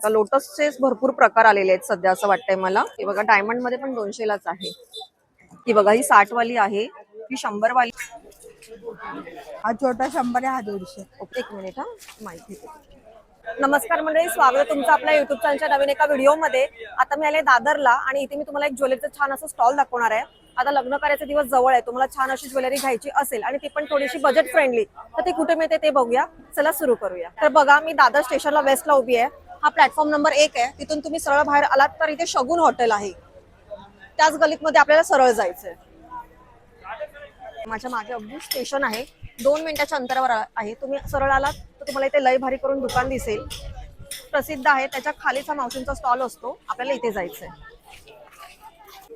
लोटसचे भरपूर प्रकार आलेले आहेत सध्या असं वाटतंय मला. हे बघा डायमंड मध्ये पण 200 लाच आहे. ही बघा ही 60 वाली आहे, ही 100 वाली. हा छोटा 100 आहे, हा 150. ओके एक मिनिट हा माहिती देते. नमस्कार मंडळी, स्वागत आहे तुमचं आपल्या युट्यूब चॅनलच्या नवीन एका व्हिडिओमध्ये. आता मी आले दादरला आणि इथे मी तुम्हाला एक ज्वेलरीचं छान असं स्टॉल दाखवणार आहे. आता लग्न कार्याचे दिवस जवळ आहे, तुम्हाला छान अशी ज्वेलरी घ्यायची असेल आणि ती पण थोडीशी बजेट फ्रेंडली, तर ती कुठे मिळते ते बघूया. चला सुरू करूया. तर बघा मी दादर स्टेशनला वेस्टला उभी आहे. हा प्लॅटफॉर्म नंबर 1 आहे. तिथून तुम्ही सरळ बाहेर आलात तर इथे शगुन हॉटेल आहे, त्याच गलीमध्ये आपल्याला सरळ जायचंय. माझ्या मागे अगदी स्टेशन आहे, 2 मिनिटाच्या अंतरावर आहे. तुम्ही सरळ आलात तर तुम्हाला इथे लय भारी करून दुकान दिसेल, प्रसिद्ध आहे. त्याच्या खालीचा मावशींचा स्टॉल असतो, आपल्याला इथे जायचंय.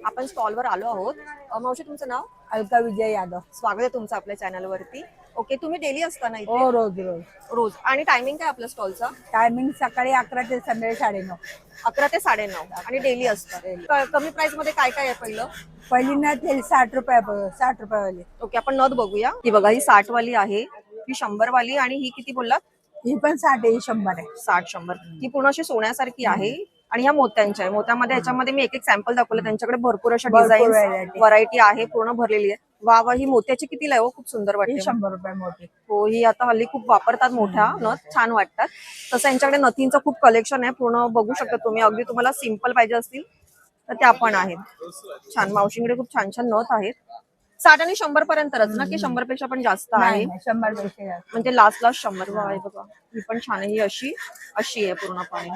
आपण स्टॉलवर आलो आहोत. मावशी तुमचं नाव? अलका विजय यादव. स्वागत आहे तुमचं आपल्या चॅनलवरती. ओके, तुम्ही डेली असता ना इथे? हो, रोज रोज. रोज. आणि टायमिंग काय आपल्या स्टॉलचा? टायमिंग सकाळी 11 ते संध्याकाळी 9:30. 11 ते 9:30 आणि डेली असतं. कमी प्राइस मध्ये काय काय आहे पहिलं? पहिली ना तेल 60 रुपये, 60 रुपये वाली. ओके, आपण नथ बघूया. ही बघा ही 60 वाली आहे, ही 100 वाली आणि ही किती बोललात? ही पण 60 आहे, ही 100 आहे. 60-100. ही पूर्ण अशी सोन्यासारखी आहे आणि ह्या मोत्यांच्या आहे. मोत्यामध्ये ह्याच्यामध्ये मी एक एक सॅम्पल दाखवलं. त्यांच्याकडे भरपूर अशा डिझाईन व्हरायटी आहे, पूर्ण भरलेली आहे. वा वा, ही मोत्याची कितीला आहे हो? खूप सुंदर वाटते. 100 रुपये मोठी. हो, ही आता हल्ली खूप वापरतात, मोठ्या नथ छान वाटतात. तसं यांच्याकडे नथींचं खूप कलेक्शन आहे, पूर्ण बघू शकता तुम्ही. अगदी तुम्हाला सिंपल पाहिजे असतील तर त्या पण आहेत. छान मावशींकडे खूप छान छान नथ आहेत. 60 आणि 100 पर्यंतच ना, की 100 पेक्षा पण जास्त आहे? 100 पेक्षा जास्त. म्हणजे लास्ट 100 आहे बघा. ही पण छान आहे, ही अशी अशी आहे पूर्णपणे.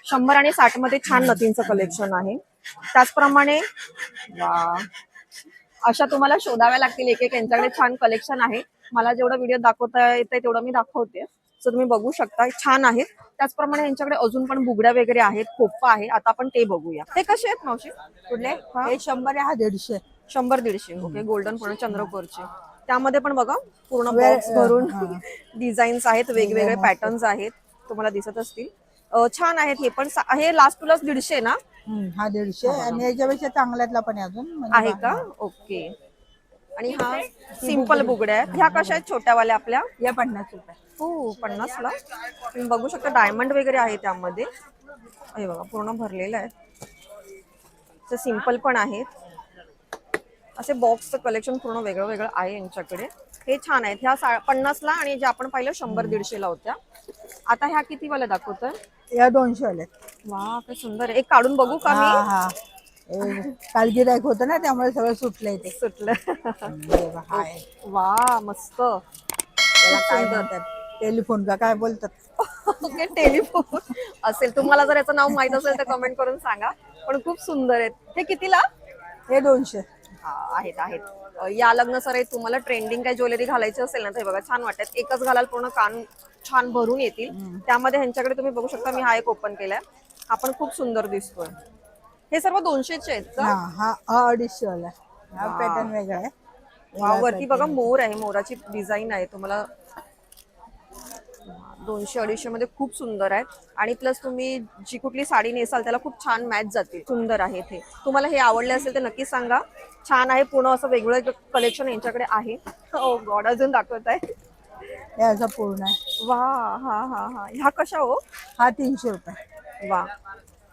100 आणि 60 मध्ये छान नथींचं कलेक्शन आहे. त्याचप्रमाणे अशा तुम्हाला शोधाव्या लागतील एक एक. यांच्याकडे छान कलेक्शन आहे. मला जेवढं व्हिडिओ दाखवता येते तेवढं मी दाखवते, सो तुम्ही बघू शकता. छान आहेत. त्याचप्रमाणे यांच्याकडे अजून पण बुगड्या वगैरे आहेत, खोपा आहे. आता आपण ते बघूया. ते कसे आहेत मावशी? कुठले? हे 100 आहे, हा 150. 100-150. ओके, गोल्डन पूर्ण चंद्रकोरचे. त्यामध्ये पण बघा पूर्ण बॉक्स भरून डिझाईन्स आहेत, वेगवेगळे पॅटर्न्स आहेत, तुम्हाला दिसत असतील. छान आहेत. हे पण हे लास्ट प्लस 150 ना? हा 150 आणि याच्यापेक्षा चांगल्यातला पण आहे अजून आहे का? ओके. आणि हा सिंपल बुगड्या आहेत. ह्या कशा आहेत छोट्यावाल्या आपल्या? या 50 रुपये. हो, 50 ला. तुम्ही बघू शकता डायमंड वगैरे आहे त्यामध्ये. हे बघा पूर्ण भरलेलं आहे. ते सिंपल पण आहेत. असे बॉक्सचं कलेक्शन पूर्ण वेगळं वेगळं आहे यांच्याकडे. हे छान आहेत. ह्या 50 ला आणि जे आपण पाहिलं 100-150 ला होत्या. आता ह्या किती वाल्या दाखवतोय? या 200 वाले. वा, काय सुंदर. एक काढून बघू का मी? हा, काल गिरायक होतं ना, त्यामुळे सगळं सुटलंय ते. सुटलं. वा, मस्त. त्याला काय म्हणतात, टेलिफोन का काय बोलतात? ओके, टेलिफोन असेल. तुम्हाला जर याचं नाव माहित असेल तर कमेंट करून सांगा. पण खूप सुंदर आहेत. हे कितीला? हे 200. आहेत आहेत. या लग्न सर तुम्हाला ट्रेंडिंग काय ज्वेलरी घालायची असेल ना, तर बघा छान वाटतात. एकच घालाल पूर्ण कान छान भरून येतील. त्यामध्ये ह्यांच्याकडे तुम्ही बघू शकता, मी हा एक ओपन केलाय. हा पण खूप सुंदर दिसतोय. हे सर्व 200चे आहेत का? हा 250 वाला. हा पॅटर्न वेगळा आहे. वरती बघा मोर आहे, मोराची डिझाईन आहे. तुम्हाला 200-250 मध्ये खूप सुंदर आहेत. आणि प्लस तुम्ही जी कुठली साडी नेसाल त्याला खूप छान मॅच जातील. सुंदर आहे ते. तुम्हाला हे आवडले असेल तर नक्की सांगा. छान आहे, पूर्ण असं वेगवेगळं कलेक्शन यांच्याकडे आहे. ओ गॉड, अजून दाखवत आहे. हे असं पूर्ण आहे. वा, हा हा हा. ह्या कशा हो? हा 300 रुपये. वा.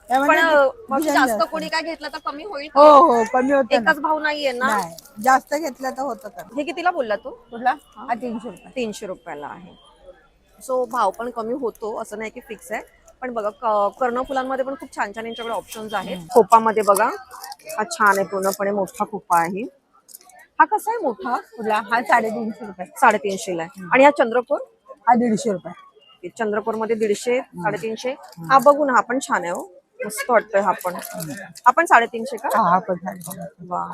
त्यामध्ये पण जास्त कोणी काय घेतलं तर कमी होईल? हो, कमी होतं. एकच भाव नाहीये ना? नाही, जास्त घेतलं तर होतं का. हे कितीला बोलला तू? कुठला? हा 300 रुपये. 300 रुपयाला आहे. सो भाव पण कमी होतो, असं नाही की फिक्स आहे. पण बघा कर्णफुलांमध्ये पण खूप छान छान यांच्याकडे ऑप्शन्स आहेत. खोपामध्ये बघा, हा छान आहे, पूर्णपणे मोठा खोपा आहे. हा कसा आहे मोठा? कुठला? हा 350 रुपये. 350 ला आहे. आणि हा चंद्रकोर? हा 150 रुपये. चंद्रकोर मध्ये 150, 350. हा बघू ना, हा पण छान आहे हो, मस्त वाटतोय. हा पण 350 का? हा पण 350. वा.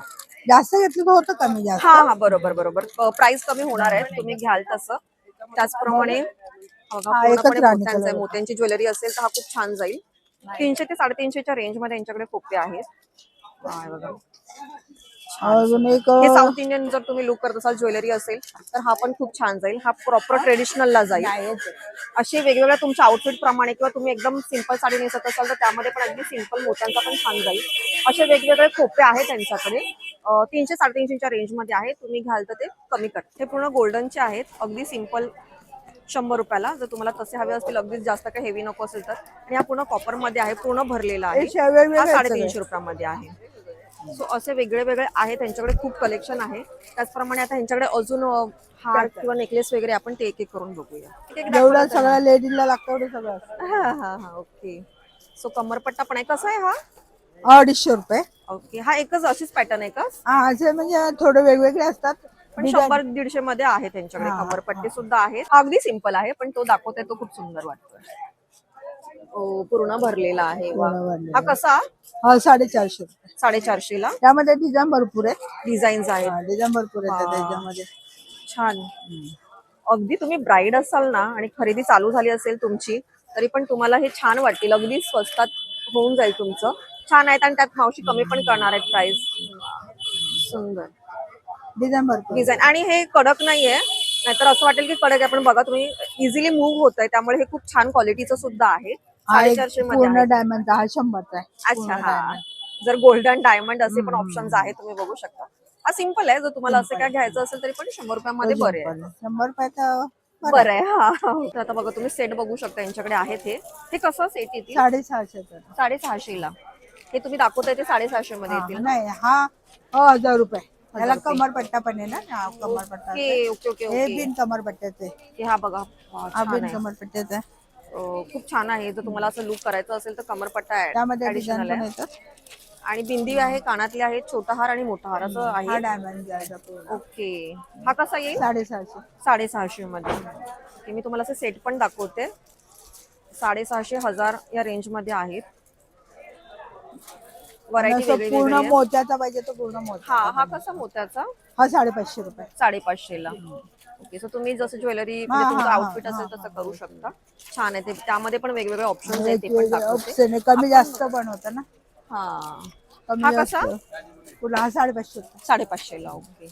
जास्त घेतलं तर होतं कमी जास्त. हा हा, बरोबर बरोबर. प्राइस कमी होणार आहे, तुम्ही घ्याल तसं. त्याचप्रमाणे मोत्यांची ज्वेलरी असेल तर हा खूप छान जाईल. 300 ते 350च्या रेंज मध्ये यांच्याकडे खोपे आहेत. हे साऊथ इंडियन जर तुम्ही लुक करत असाल, ज्वेलरी असेल तर हा पण खूप छान जाईल. हा प्रॉपर ट्रेडिशनलला जाईल. असे वेगवेगळ्या तुमच्या आउटफिट प्रमाणे, किंवा तुम्ही एकदम सिंपल साडी नेसत असाल तर त्यामध्ये पण अगदी सिंपल मोत्यांचा पण छान जाईल. असे वेगवेगळे खोपे आहेत त्यांच्याकडे. 300-350च्या रेंज मध्ये आहे. तुम्ही घ्याल तर ते कमी कर. हे पूर्ण गोल्डनचे आहेत, अगदी सिंपल 100 रुपयाला. जर तुम्हाला तसे हवे असतील अगदीच जास्त काही हेवी नको असेल तर. आणि हा पूर्ण कॉपर मध्ये आहे, पूर्ण भरलेला आहे. हे वेगवेगळे हा आहेत 350 रुपयामध्ये आहे. सो असे वेगळे वेगळे आहे, त्यांच्याकडे खूप कलेक्शन आहे. त्याचप्रमाणे आता त्यांच्याकडे अजून हार किंवा नेकलेस वगैरे आपण ते एक एक करून बघूया. एक एक दाखवलं जेवढं तर. सगळं लेडीजला लागतं तेवढं सगळं असतं. हा हा हा ओके. सो कमरपट्टा पण आहे, कसा आहे हा? 250 रुपये. ओके, हा एकच अशीच पॅटर्न आहे का? हा असे म्हणजे थोडे वेगवेगळे असतात. पण डिझाईन 100-150 मध्ये आहे त्यांच्याकडे. हा, कमरपट्टी सुद्धा आहे. अगदी सिंपल आहे, पण तो दाखवते तो खूप सुंदर वाटतोय. ओ पूर्ण भरलेला आहे. वा. पूर्ण भरलेला. हा कसा? हा 450 रुपये. 450 ला त्यामध्ये डिझाईन भरपूर आहेत. डिझाईन्स आहेत. डिझाईन भरपूर आहेत हा. त्याच्यामध्ये. छान. अगदी तुम्ही ब्राईड असाल ना आणि खरेदी चालू झाली असेल तुमची, तरी पण तुम्हाला हे छान वाटतील. अगदी स्वस्तात होऊन जाईल तुमचं. छान आहेत आणि त्यात मावशी कमी पण करणार आहेत प्राइस. सुंदर डिझाईन भरपूर डिझाईन. आणि हे कडक नाहीये, नाहीतर असं वाटेल की कडक आहे. पण बघा तुम्ही, इझिली मूव्ह होत आहे, त्यामुळे हे खूप छान क्वालिटीचं सुद्धा आहे. हा एक 450 मध्ये पूर्ण आहे. डायमंडचा, हा 100चा आहे. अच्छा हा. जर गोल्डन डायमंड असे पण ऑप्शन्स आहेत, तुम्ही बघू शकता. हा सिंपल आहे. जर तुम्हाला असं काय घ्यायचं असेल तरी पण 100 रुपयामध्ये बरे आहे. 100 रुपयाचा बरं आहे. हा तर आता बघा तुम्ही सेट बघू शकता, यांच्याकडे आहेत हे कसं सेट येतील? 650 चा. 650 ला. हे तुम्ही दाखवताय ते 650 मध्ये येतील ना? नाही हा 1000 रुपये. त्याला 1000 रुपये. कमरपट्टा पण आहे ना. हा कमरपट्टा ओके ओके ओके हे ओके. बिन कमरपट्ट्याचे. हे हा बघा. वा, हा छान बिन आहे. कमरपट्ट्याचा. खूप छान आहे. जर तुम्हाला असं लुक करायचं असेल तर कमरपट्टा त्यामध्ये ऍडिशनल डिझाईन पण आहे. येतात. आणि बिंदी आहे, कानातले आहेत, छोटा हार आणि मोठा हार असं हा आहे. डायमंड जायचा पूर्ण. ओके. हा कसा येईल? 650. 650 मध्ये. मी तुम्हाला असं सेट पण दाखवते. 650 1000 या रेंज मध्ये आहेत. व्हरायटी असं वेगळी पूर्ण वेगळी आहे. मोत्याचा पाहिजे तो पूर्ण मोत्या. हा कसा मोत्याचा? हा 550 रुपये. 550 ला. ओके. सो तुम्ही जसं ज्वेलरी म्हणजे तुमचं आउटफिट असेल तसं करू शकता. छान आहे ते. त्यामध्ये पण वेगवेगळे ऑप्शन्स आहेत, ते पण दाखवते. ऑप्शन कमी जास्त पण होतं ना. हा कमी हा जास्त. कसा? पुन्हा हा 550 रुपये. 550 ला. ओके.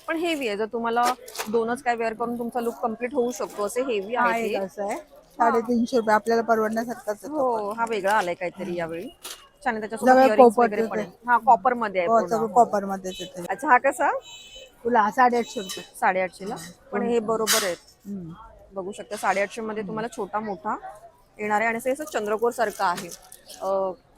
पण हेवी आहे. जर तुम्हाला दोनच काय वेअर करून तुमचा लुक कम्प्लीट होऊ शकतो असे हेवी हा आहे एक ते. असं आहे 350 रुपये. आपल्याला परवडण्यासारखाच आहे. हो, हा वेगळा आलाय काहीतरी यावेळी. छान आहे. त्याच्यासोबत सगळं इयरिंग्स कॉपर वगैरे पण आहे. हा कॉपर मध्ये आहे हो पूर्ण. सगळं कॉपर मध्येच येते. अच्छा, हा कसा? तुला 850 रुपये. 850 ला. पण हे बरोबर आहेत. हम्म. बघू शकता 850 मध्ये तुम्हाला छोटा मोठा येणार आहे. आणि असं चंद्रकोर सारखं आहे.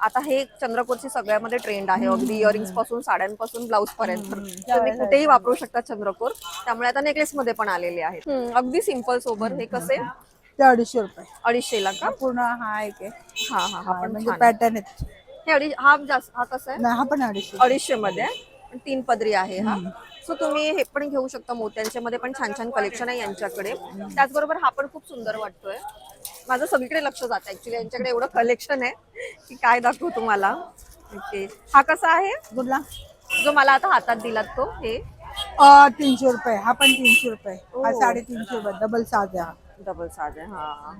आता हे चंद्रकोरची सगळ्यामध्ये ट्रेंड आहे. अगदी इयरिंग्स पासून, साड्यांपासून, ब्लाऊज पर्यंत तुम्ही कुठेही वापरू शकता चंद्रकोर. त्यामुळे आता नेकलेस मध्ये पण आलेले आहेत. अगदी सिंपल सोबर. हे कसे? ते 250 रुपये. 250 ला का? पूर्ण हा एक आहे. हा हा हा पण म्हणजे छान आहे. पॅटर्न आहे. हे हा जास्त, हा कसा आहे? नाही हा पण 250. 250 मध्ये आहे. 3 पदरी आहे हा. सो तुम्ही हे पण घेऊ शकता. मोत्यांच्या मध्ये पण छान छान कलेक्शन आहे यांच्याकडे. त्याचबरोबर हा पण खूप सुंदर वाटतोय. माझं सगळीकडे लक्ष जातं ऍक्च्युली. यांच्याकडे एवढं कलेक्शन आहे की काय दाखवू तुम्हाला. ओके. हा कसा आहे? कुठला? जो मला आता हातात दिलात तो. हे 300 रुपये. हा पण 300 रुपये. हा ओ. 350 रुपये. डबल साज आहे हा. डबल साज आहे. हा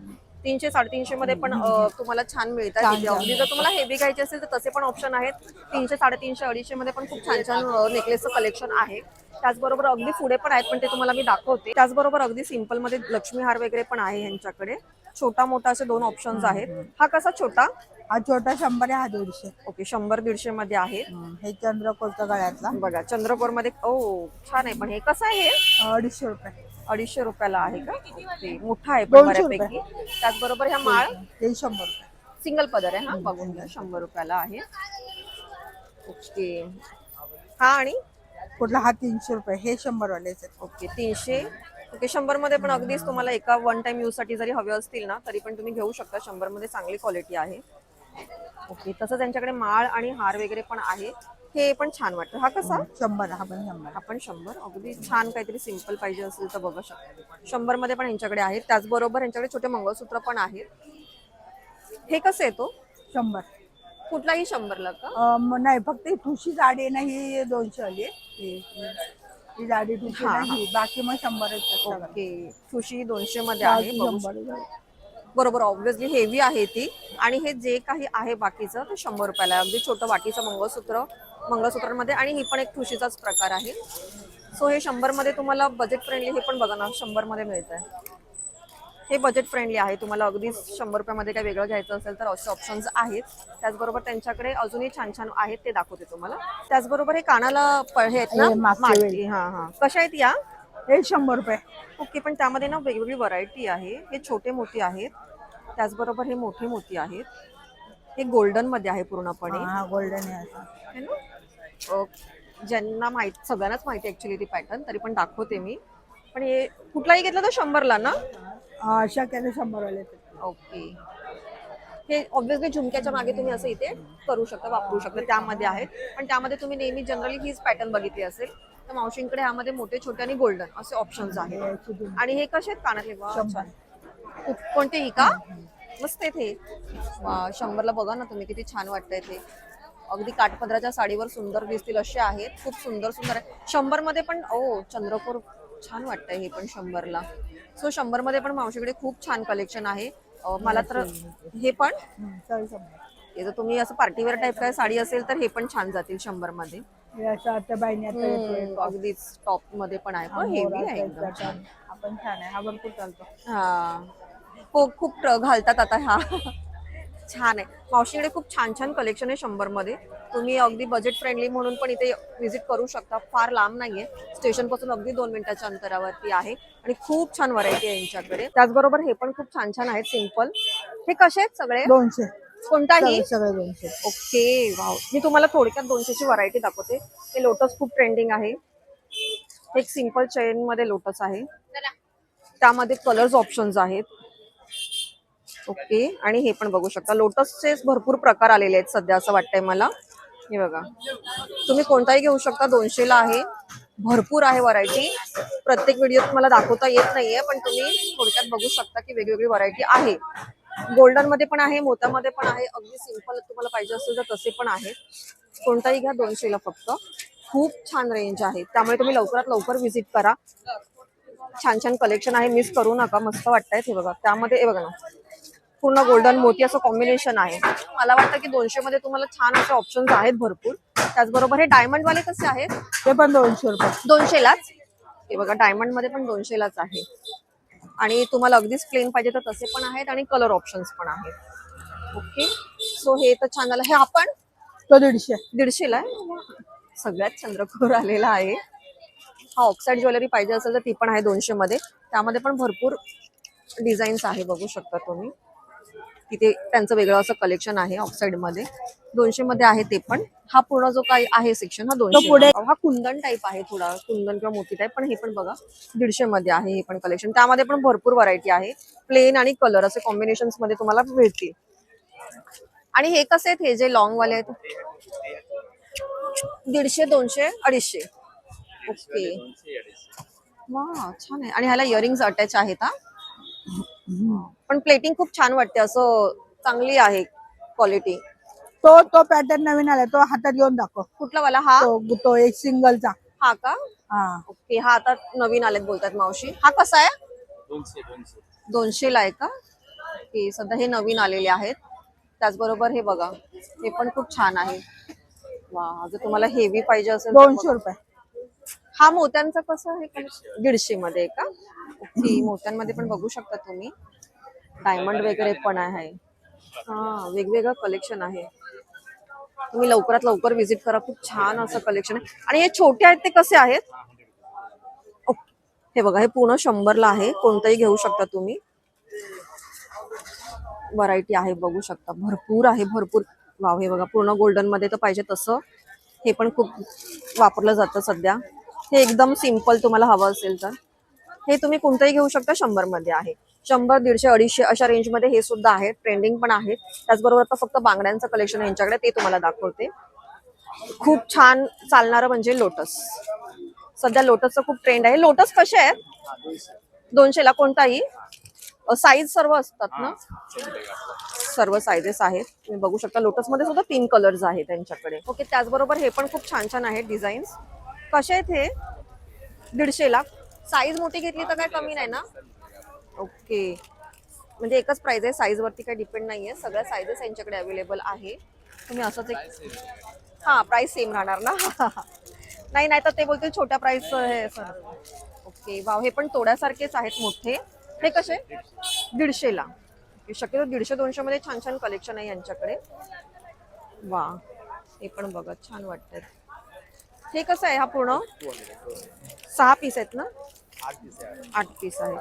300-350 मध्ये पण तुम्हाला छान मिळतात छान इथे. अगदी जर तुम्हाला हेवी घ्यायचे असेल तर तसे पण ऑप्शन आहेत. 300-350-250 मध्ये पण खूप छान छान नेकलेसचं कलेक्शन आहे. त्याचबरोबर अगदी पुढे पण आहेत, पण ते तुम्हाला मी दाखवते. त्याचबरोबर अगदी सिंपल मध्ये लक्ष्मी हार वगैरे पण आहे यांच्याकडे. छोटा मोठा असे 2 ऑप्शन्स आहेत. हा कसा छोटा? हा छोटा 100 आहे. हा 150. ओके. 100-150 मध्ये आहे. हे चंद्रकोरचा गळ्यातला. बघा चंद्रकोर मध्ये. ओ छान आहे. पण हे कसं आहे? हे 250 रुपये. 250 रुपयाला आहे का? ओके. मोठा आहे पण 200 बऱ्यापैकी. त्याचबरोबर ह्या माळ ते 100 रुपये. सिंगल पदर आहे. हा बघून घ्या. 100 रुपयाला आहे. ओके. हा आणि कुठला? हा 300 रुपये. हे 100 वालेच आहेत. ओके 300. ओके. 100 मध्ये पण अगदीच तुम्हाला एका वन टाइम यूज साठी जरी हवे असतील ना तरी पण तुम्ही घेऊ शकता. 100 मध्ये चांगली क्वालिटी आहे. ओके. तसंच त्यांच्याकडे माळ आणि हार वगैरे पण आहे. हे पण छान वाटतं. हा कसा? 100. हा पण 100. आपण 100. अगदी छान काहीतरी सिंपल पाहिजे असेल तर बघा शकता. 100 मध्ये पण यांच्याकडे आहेत. त्याचबरोबर यांच्याकडे छोटे मंगळसूत्र पण आहेत. हे कसं येतो? 100. कुठलाही 100 ला का? नाही फक्त ही ठुशी जाडी आहे ना, ही 200 वाली आहे. ही जाडी ठुशी नाही. बाकी मग 100 आहे. ओके. ठुशी 200 मध्ये आहे. बघू शकता. बरोबर. ऑब्व्हियसली हेवी आहे ती. आणि हे जे काही आहे बाकीचं ते 100 रुपयाला आहे. अगदी छोटं वाटीचं मंगळसूत्रांमध्ये. आणि ही पण एक ठुशीचाच प्रकार आहे. सो हे 100 मध्ये तुम्हाला बजेट फ्रेंडली. हे पण बघा ना 100 मध्ये मिळत आहे. हे बजेट फ्रेंडली आहे. तुम्हाला अगदी 100 रुपयामध्ये काय वेगळं घ्यायचं असेल तर असे ऑप्शन्स आहेत. त्याचबरोबर त्यांच्याकडे अजूनही छान छान आहेत, ते दाखवते तुम्हाला. त्याचबरोबर हे कानाला हे आहेत ना माळी. हा हा. कशा आहेत या? हे 100 रुपये. ओके, पण त्यामध्ये ना वेगवेगळी व्हरायटी आहे. हे छोटे मोती आहेत, त्याचबरोबर हे मोठे मोती आहेत. हे गोल्डन मध्ये आहे पूर्णपणे, हा गोल्डन आहे असं. है ना? ज्यांना माहित सगळ्यांनाच माहिती ऍक्च्युली ती पॅटर्न, तरी पण दाखवते मी. पण हे कुठलाही घेतलं तर 100ला ना? अशा केले 100 वाले. ओके. हे ऑब्व्हियसली झुमक्याच्या मागे तुम्ही असं इथे करू शकता, वापरू शकता, त्यामध्ये आहेत. पण त्यामध्ये तुम्ही नेहमी जनरली हीच पॅटर्न बघितली असेल. तर मावशींकडे ह्यामध्ये मोठे छोटे आणि गोल्डन असे ऑप्शन्स आहेत. आणि हे कसे आहेत कानातले? वा, छान. कोणते ही का? मस्त आहेत हे. वा, 100ला बघा ना तुम्ही, किती छान वाटतंय ते. अगदी काठपदराच्या साडीवर सुंदर दिसतील असे आहेत. खूप सुंदर सुंदर आहे. 100 मध्ये पण चंद्रकोर छान वाटतंय हे पण 100ला. सो 100 मध्ये पण मावशीकडे खूप छान कलेक्शन आहे. मला तर हे पण हे जर तुम्ही असं पार्टीवेअर टाईप काय साडी असेल तर हे पण छान जातील 100 मध्ये. अगदीच टॉप मध्ये पण आहे, पण हेवी आहे एकदम छान. आपण छान आहे, हा भरपूर चालतो. हा, हो, खूप घालतात आता हा. छान आहे. मावशीकडे खूप छान छान कलेक्शन आहे 100 मध्ये. तुम्ही अगदी बजेट फ्रेंडली म्हणून पण इथे व्हिजिट करू शकता. फार लांब नाहीये, स्टेशन पासून अगदी 2 मिनिटाच्या अंतरावरती आहे. आणि खूप छान व्हरायटी आहे यांच्याकडे. त्याचबरोबर हे पण खूप छान छान आहेत सिंपल. हे कसे आहेत सगळे? 200. कोणताही? सगळे 200. Okay, wow. मी तुम्हाला थोडक्यात 200 ची व्हरायटी दाखवते. हे लोटस खूप ट्रेंडिंग आहे. एक सिंपल चेन मध्ये लोटस आहे, त्यामध्ये कलर्स ऑप्शन्स आहेत. ओके, आणि हे पण बघू शकता. लोटसचे भरपूर प्रकार आलेले आहेत सध्या असं वाटतंय मला. हे बघा, तुम्ही कोणताही घेऊ शकता. 200ला आहे. भरपूर आहे व्हरायटी. प्रत्येक व्हिडिओत मला दाखवता येत नाहीये, पण तुम्ही थोडक्यात बघू शकता की वेगवेगळी व्हरायटी आहे. गोल्डन मध्ये पण आहे, मोत्यामध्ये पण आहे. अगदी सिंपल तुम्हाला पाहिजे असेल तर तसे पण आहेत. कोणताही घ्या 200ला फक्त. खूप छान रेंज आहे, त्यामुळे तुम्ही लवकरात लवकर व्हिजिट करा. छान छान कलेक्शन आहे, मिस करू नका. मस्त वाटतंय हे बघा. त्यामध्ये हे बघा ना, पूर्ण गोल्डन मोती असं कॉम्बिनेशन आहे. मला वाटतं की 200 मध्ये तुम्हाला छान असे ऑप्शन्स आहेत भरपूर. त्याचबरोबर हे डायमंड वाले कसे आहेत? ते पण 200 रुपये. 200लाच. हे बघा, डायमंड मध्ये पण 200लाच आहे. आणि तुम्हाला अगदीच प्लेन पाहिजे तर तसे पण आहेत आणि कलर ऑप्शन्स पण आहेत. ओके, सो हे तर छान झालं. हे आपण तो 150. 150ला आहे. सगळ्यात चंद्रकोर आलेला आहे. हा ऑक्साईड ज्वेलरी पाहिजे असेल तर ती पण आहे 200 मध्ये. त्यामध्ये पण भरपूर डिझाईन्स आहे, बघू शकता तुम्ही. तिथे त्यांचं वेगळं असं कलेक्शन आहे ऑक्साईड मध्ये. 200 मध्ये आहे ते पण. हा पूर्ण जो काही आहे सेक्शन हा 200. पुढे हा कुंदन टाईप आहे, थोडा कुंदन किंवा मोती टाईप. पण हे पण बघा 150 मध्ये आहे हे पण कलेक्शन. त्यामध्ये पण भरपूर व्हरायटी आहे. प्लेन आणि कलर असे कॉम्बिनेशन्स मध्ये तुम्हाला मिळतील. आणि हे कसे आहेत? हे जे लॉंग वाले आहेत 150, 200, 250. ओके, वा, छान आहे. आणि ह्याला इयरिंग्स अटॅच आहेत. हा, पण प्लेटिंग खूप छान वाटते, असं चांगली आहे क्वालिटी. तो पॅटर्न नवीन आलाय, तो हातात घेऊन दाखव. कुठला वाला? हा, तो एक सिंगलचा. हा का? हा, ओके, हा आता नवीन आलेत बोलतात मावशी. हा कसा आहे? 200ला आहे का? ओके, सध्या हे नवीन आलेले आहेत. त्याचबरोबर हे बघा, हे पण खूप छान आहे. वा, जर तुम्हाला हेवी पाहिजे असेल तर 200 रुपये. हा मोत्यांचा कसं आहे? 150 मध्ये का? ओके, मोत्यांमध्ये पण बघू शकता तुम्ही. डायमंड वगैरे पण आहे. हा, वेगवेगळं कलेक्शन आहे. तुम्ही लवकरात लवकर व्हिजिट करा. खूप छान असं कलेक्शन आहे. आणि हे छोटे आहेत ते कसे आहेत? ओके, हे बघा, हे पूर्ण 100ला आहे. कोणतंही घेऊ शकता तुम्ही. व्हरायटी आहे, बघू शकता. भरपूर आहे, भरपूर. वाव, हे बघा, पूर्ण गोल्डन मध्ये तर पाहिजे तसं. हे पण खूप वापरलं जातं सध्या. हे एकदम सिंपल तुम्हाला हवं असेल तर हे तुम्ही कोणतंही घेऊ शकता. 100 मध्ये आहे. 100, 150, 250 अशा रेंजमध्ये हे सुद्धा आहे. ट्रेंडिंग पण आहेत. त्याचबरोबर आता फक्त बांगड्यांचं कलेक्शन यांच्याकडे, ते तुम्हाला दाखवते. खूप छान चालणारं म्हणजे लोटस. सध्या लोटसचं खूप ट्रेंड आहे. लोटस कसे आहेत? 200ला. कोणताही साईज सर्व असतात ना? सर्व साईजेस आहेत, तुम्ही बघू शकता. लोटस मध्ये सुद्धा 3 कलर्स आहेत त्यांच्याकडे. ओके, त्याचबरोबर हे पण खूप छान छान आहेत डिझाईन्स. कसे आहेत हे? 150ला. साईज मोठी घेतली तर काय कमी नाही ना? ओके, म्हणजे एकच प्राइस आहे, साईज वरती काही डिपेंड नाहीये. सगळ्या साईजेस यांच्याकडे अवेलेबल आहे. तुम्ही असंच एक, हा, प्राइस सेम राहणार ना? नाही नाही तर ते बोलतील छोट्या प्राइस हे सर. ओके, वाव, हे पण तोड्यासारखेच आहेत मोठे. हे कसे? 150ला. शक्यतो 150-200 मध्ये छान छान कलेक्शन आहे यांच्याकडे. वा, हे पण बघा, छान वाटतंय. हे कसं आहे? हा पूर्ण 6 पीस आहेत ना? 8 पीस आहे.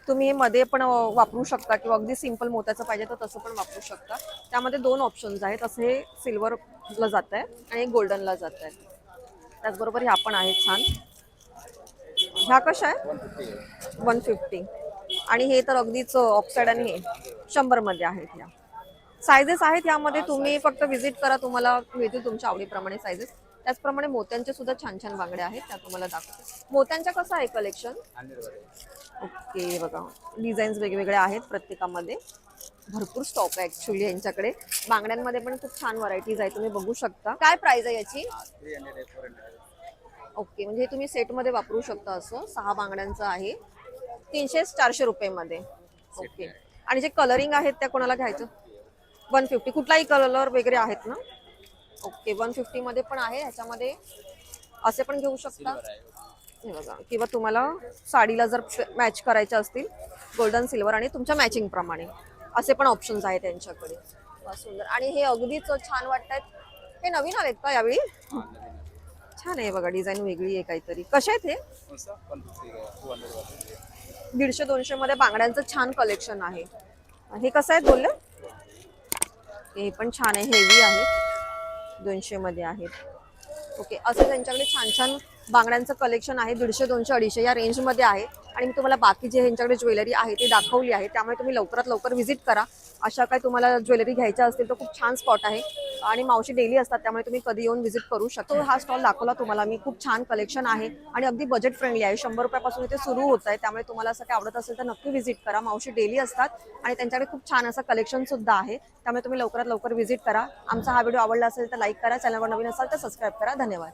तुम्ही हे मध्ये पण वापरू शकता किंवा अगदी सिंपल मोत्याचं पाहिजे तर तसं पण वापरू शकता. त्यामध्ये 2 ऑप्शन्स आहेत. असं हे सिल्वरला जात आहे आणि एक गोल्डनला जात आहे. त्याचबरोबर ह्या पण आहेत छान. ह्या कशा आहे 150 आणि हे तर अगदीच ऑक्साईड आणि हे 100 मध्ये आहेत. ह्या सायझेस आहेत यामध्ये. तुम्ही फक्त व्हिजिट करा, तुम्हाला मिळतील तुमच्या आवडीप्रमाणे सायझेस. त्याचप्रमाणे मोत्यांचे सुद्धा छान छान बांगड्या आहेत, त्या तुम्हाला दाखवते. मोत्यांच्या कसं आहे कलेक्शन? ओके बघा, डिझाईन्स वेगवेगळ्या आहेत प्रत्येकामध्ये. भरपूर स्टॉक आहे ऍक्च्युली यांच्याकडे. बांगड्यांमध्ये पण खूप छान व्हरायटीज आहे, तुम्ही बघू शकता. काय प्राइस आहे याची? ओके, म्हणजे हे तुम्ही सेटमध्ये वापरू शकता. असं 6 बांगड्यांचं आहे, 300-400 रुपये मध्ये. ओके, आणि जे कलरिंग आहेत त्या कोणाला घ्यायचं? 150. कुठलाही कलर वगैरे आहेत ना? ओके, 150 मध्ये पण आहे. ह्याच्यामध्ये असे पण घेऊ शकता हे बघा, किंवा तुम्हाला साडीला जर मॅच करायचे असतील गोल्डन सिल्वर आणि तुमच्या मॅचिंग प्रमाणे असे पण ऑप्शन्स आहेत त्यांच्याकडे. वा, सुंदर. आणि हे अगदीच छान वाटतात. हे नवीन आलेत का यावेळी? छान आहे बघा, डिझाईन वेगळी आहे काहीतरी. कशा आहेत हे? 150-200 मध्ये बांगड्यांचं छान कलेक्शन आहे. हे कसं आहे बोलले? हे पण छान आहे, हेवी आहे, 200 मध्ये आहेत. ओके, असं त्यांच्याकडे छान छान बांगड्यांचं कलेक्शन आहे. 150, 200, 250 या रेंजमध्ये आहे. आणि मी तुम्हाला बाकी जे ह्यांच्याकडे ज्वेलरी आहे ते दाखवली आहे. त्यामुळे तुम्ही लवकरात लवकर व्हिजिट करा. अशा काय तुम्हाला ज्वेलरी घ्यायच्या असतील तर खूप छान स्पॉट आहे. आणि मावशी डेली असतात, त्यामुळे तुम्ही कधी येऊन व्हिजिट करू शकता. हा स्टॉल दाखवला तुम्हाला मी. खूप छान कलेक्शन आहे आणि अगदी बजेट फ्रेंडली आहे. 100 रुपयापासून इथे सुरू होत आहे. त्यामुळे तुम्हाला असं काय आवडत असेल तर नक्की व्हिजिट करा. मावशी डेली असतात आणि त्यांच्याकडे खूप छान असं कलेक्शन सुद्धा आहे. त्यामुळे तुम्ही लवकरात लवकर व्हिजिट करा. आमचा हा व्हिडिओ आवडला असेल तर लाईक करा, चॅनलवर नवीन असाल तर सबस्क्राईब करा. धन्यवाद.